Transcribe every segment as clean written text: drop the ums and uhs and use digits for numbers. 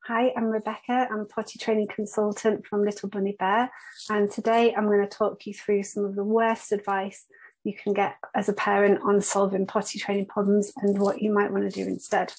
Hi, I'm Rebecca. I'm a potty training consultant from Little Bunny Bear, and today I'm going to talk you through some of the worst advice you can get as a parent on solving potty training problems and what you might want to do instead.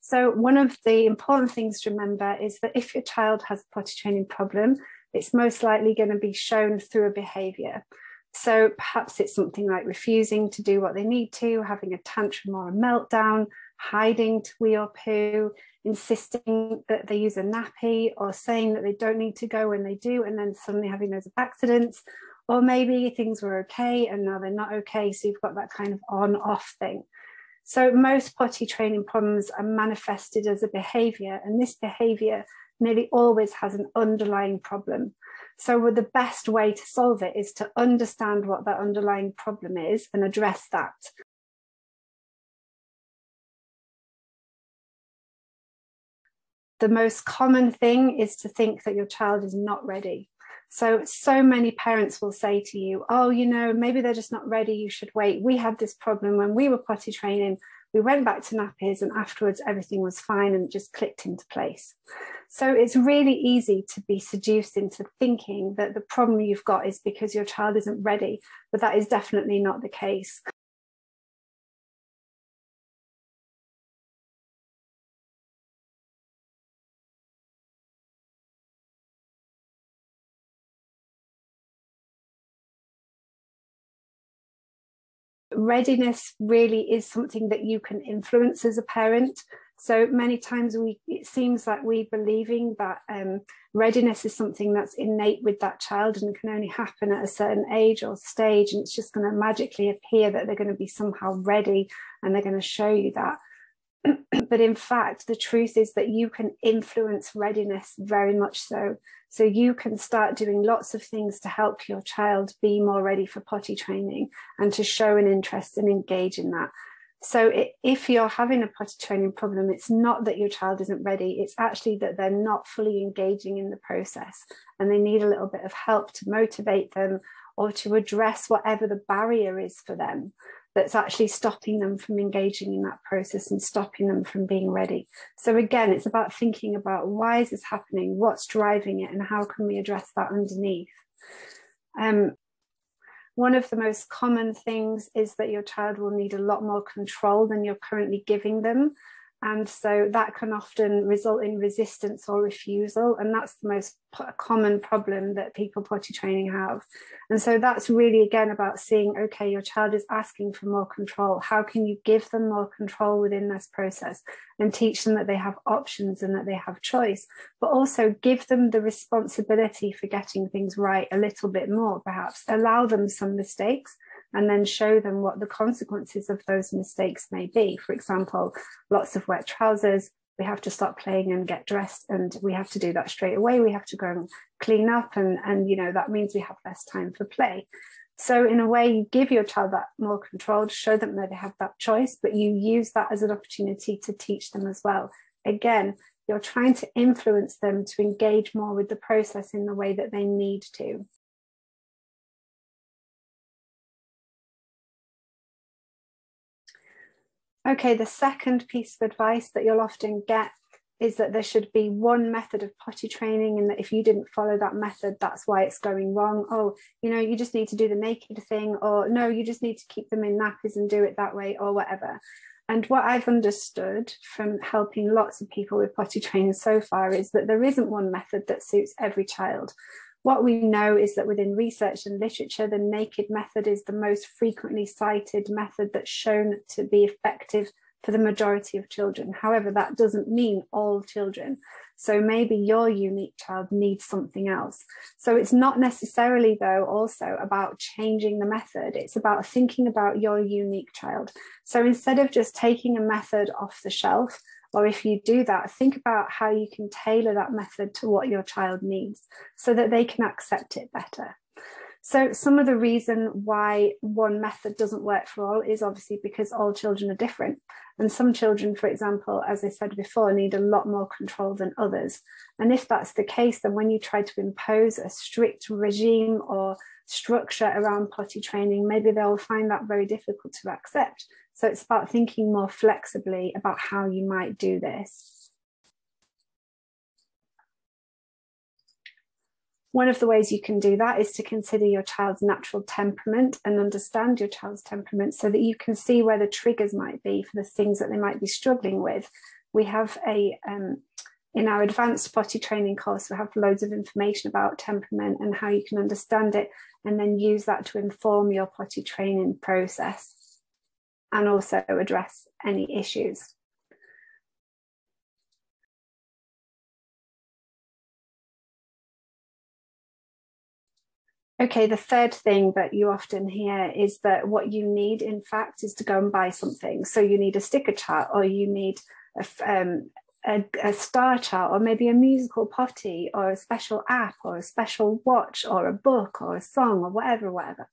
So one of the important things to remember is that if your child has a potty training problem, it's most likely going to be shown through a behaviour. So perhaps it's something like refusing to do what they need to, having a tantrum or a meltdown, hiding to wee or poo, insisting that they use a nappy, or saying that they don't need to go when they do and then suddenly having loads of accidents. Or maybe things were okay and now they're not okay, so you've got that kind of on-off thing. So most potty training problems are manifested as a behaviour, and this behaviour nearly always has an underlying problem. So the best way to solve it is to understand what that underlying problem is and address that. The most common thing is to think that your child is not ready. So many parents will say to you, oh, maybe they're just not ready, you should wait. We had this problem when we were potty training. We went back to nappies and afterwards everything was fine and it just clicked into place. So it's really easy to be seduced into thinking that the problem you've got is because your child isn't ready, but that is definitely not the case. Readiness really is something that you can influence as a parent. So many times it seems like we're believing that readiness is something that's innate with that child and can only happen at a certain age or stage, and it's just going to magically appear that they're going to be somehow ready and they're going to show you that. But in fact, the truth is that you can influence readiness very much so. So you can start doing lots of things to help your child be more ready for potty training and to show an interest and engage in that. So if you're having a potty training problem, it's not that your child isn't ready, it's actually that they're not fully engaging in the process and they need a little bit of help to motivate them or to address whatever the barrier is for them that's actually stopping them from engaging in that process and stopping them from being ready. So again, it's about thinking about why is this happening, what's driving it, and how can we address that underneath. One of the most common things is that your child will need a lot more control than you're currently giving them. And so that can often result in resistance or refusal. And that's the most common problem that people potty training have. And so that's really, again, about seeing, okay, your child is asking for more control. How can you give them more control within this process and teach them that they have options and that they have choice, but also give them the responsibility for getting things right a little bit more, perhaps allow them some mistakes, and then show them what the consequences of those mistakes may be. For example, lots of wet trousers, we have to stop playing and get dressed, and we have to do that straight away. We have to go and clean up, and that means we have less time for play. So in a way, you give your child that more control to show them that they have that choice, but you use that as an opportunity to teach them as well. Again, you're trying to influence them to engage more with the process in the way that they need to. Okay, the second piece of advice that you'll often get is that there should be one method of potty training, and that if you didn't follow that method, that's why it's going wrong. Oh, you just need to do the naked thing, or no, you just need to keep them in nappies and do it that way, or whatever. And what I've understood from helping lots of people with potty training so far is that there isn't one method that suits every child. What we know is that within research and literature, the naked method is the most frequently cited method that's shown to be effective for the majority of children. However, that doesn't mean all children. So maybe your unique child needs something else. So it's not necessarily, though, also about changing the method. It's about thinking about your unique child. So instead of just taking a method off the shelf, or if you do that, think about how you can tailor that method to what your child needs so that they can accept it better. So some of the reason why one method doesn't work for all is obviously because all children are different. And some children, for example, as I said before, need a lot more control than others. And if that's the case, then when you try to impose a strict regime or structure around potty training, maybe they'll find that very difficult to accept. So it's about thinking more flexibly about how you might do this. One of the ways you can do that is to consider your child's natural temperament and understand your child's temperament so that you can see where the triggers might be for the things that they might be struggling with. We have in our advanced potty training course, we have loads of information about temperament and how you can understand it and then use that to inform your potty training process and also address any issues. Okay, the third thing that you often hear is that what you need, in fact, is to go and buy something. So you need a sticker chart, or you need a star chart, or maybe a musical potty, or a special app, or a special watch, or a book, or a song, or whatever.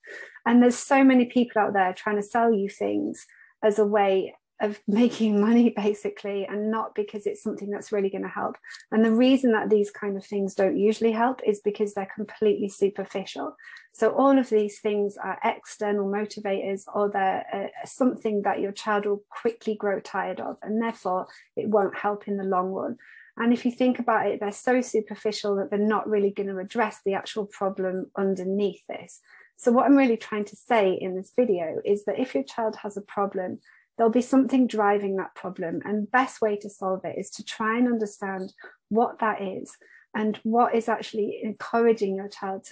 And there's so many people out there trying to sell you things as a way of making money, basically, and not because it's something that's really going to help. And the reason that these kind of things don't usually help is because they're completely superficial. So all of these things are external motivators, or they're something that your child will quickly grow tired of, and therefore it won't help in the long run. And if you think about it, they're so superficial that they're not really going to address the actual problem underneath this. So what I'm really trying to say in this video is that if your child has a problem, there'll be something driving that problem, and the best way to solve it is to try and understand what that is and what is actually encouraging your child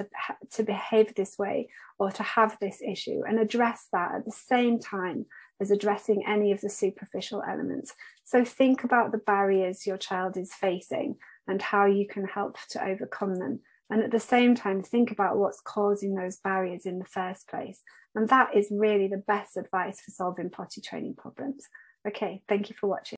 to behave this way or to have this issue, and address that at the same time as addressing any of the superficial elements. So think about the barriers your child is facing and how you can help to overcome them. And at the same time, think about what's causing those barriers in the first place. And that is really the best advice for solving potty training problems. Okay, thank you for watching.